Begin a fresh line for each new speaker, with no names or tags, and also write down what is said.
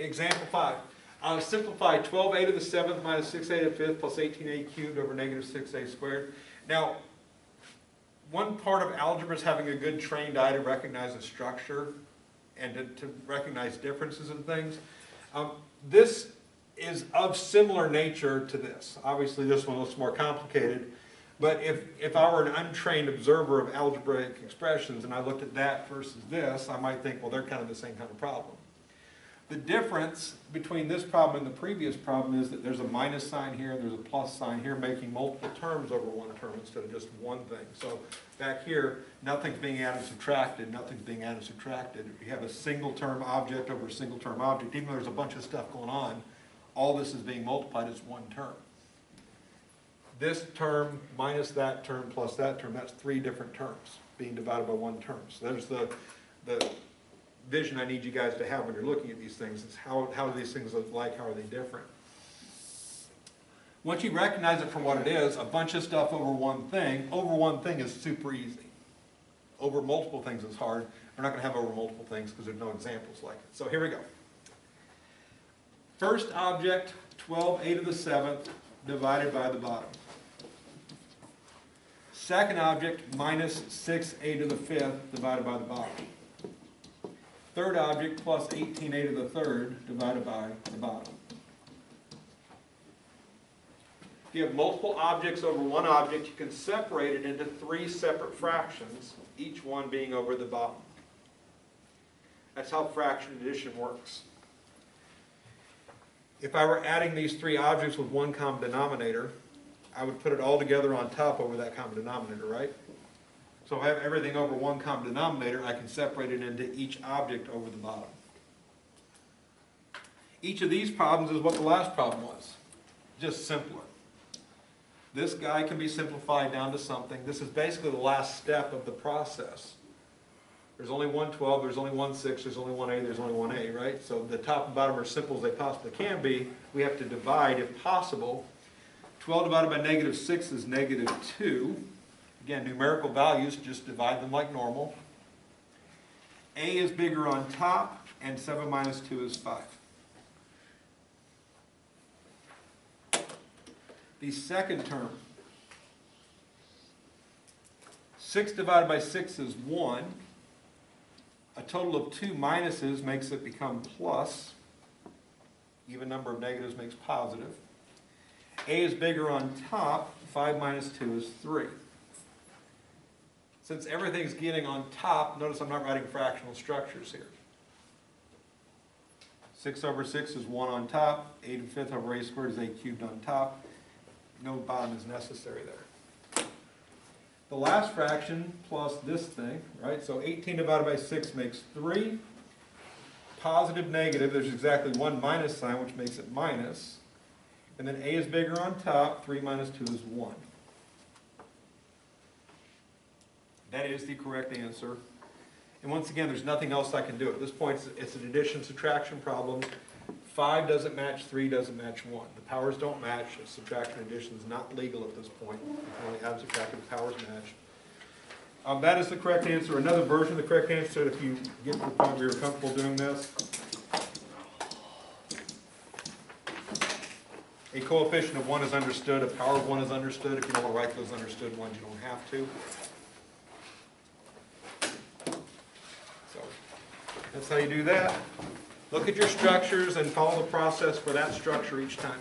Example 5. Simplify 12a to the 7th minus 6a to the 5th plus 18a cubed over negative 6a squared. Now, one part of algebra is having a good trained eye to recognize a structure and to recognize differences in things. This is of similar nature to this. Obviously, this one looks more complicated. But if I were an untrained observer of algebraic expressions and I looked at that versus this, I might think, well, they're kind of the same kind of problem. The difference between this problem and the previous problem is that there's a minus sign here and there's a plus sign here, making multiple terms over one term instead of just one thing. So back here, nothing's being added and subtracted, nothing's being added and subtracted. You have a single term object over a single term object. Even though there's a bunch of stuff going on, all this is being multiplied as one term. This term minus that term plus that term, that's three different terms being divided by one term. So there's the vision I need you guys to have when you're looking at these things. Is how do these things look like? How are they different? Once you recognize it for what it is, a bunch of stuff over one thing is super easy. Over multiple things is hard. We're not going to have over multiple things because there's no examples like it. So here we go. First object, 12a to the 7th divided by the bottom. Second object, minus 6a to the 5th divided by the bottom. Third object, plus 18a to the 3rd divided by the bottom. If you have multiple objects over one object, you can separate it into three separate fractions, each one being over the bottom. That's how fraction addition works. If I were adding these three objects with one common denominator, I would put it all together on top over that common denominator, right? So if I have everything over one common denominator, I can separate it into each object over the bottom. Each of these problems is what the last problem was, just simpler. This guy can be simplified down to something. This is basically the last step of the process. There's only one 12, there's only one 6, there's only one a, there's only one a, right? So the top and bottom are as simple as they possibly can be. We have to divide, if possible. 12 divided by negative 6 is negative 2. Again, numerical values, just divide them like normal. A is bigger on top, and 7 minus 2 is 5. The second term, 6 divided by 6 is 1. A total of 2 minuses makes it become plus. Even number of negatives makes positive. A is bigger on top, 5 minus 2 is 3. Since everything's getting on top, notice I'm not writing fractional structures here. 6 over 6 is 1 on top. 8 to the 5th over a squared is a cubed on top. No bottom is necessary there. The last fraction plus this thing, right? So 18 divided by 6 makes 3. Positive, negative, there's exactly one minus sign, which makes it minus. And then a is bigger on top, 3 minus 2 is 1. That is the correct answer. And once again, there's nothing else I can do. At this point, it's an addition-subtraction problem. 5 doesn't match, 3 doesn't match 1. The powers don't match. Subtraction and addition is not legal at this point. You can only add and subtract if the powers match. That is the correct answer. Another version of the correct answer, if you get to the point where you're comfortable doing this. A coefficient of 1 is understood. A power of 1 is understood. If you don't want to write those understood ones, you don't have to. So that's how you do that. Look at your structures and follow the process for that structure each time.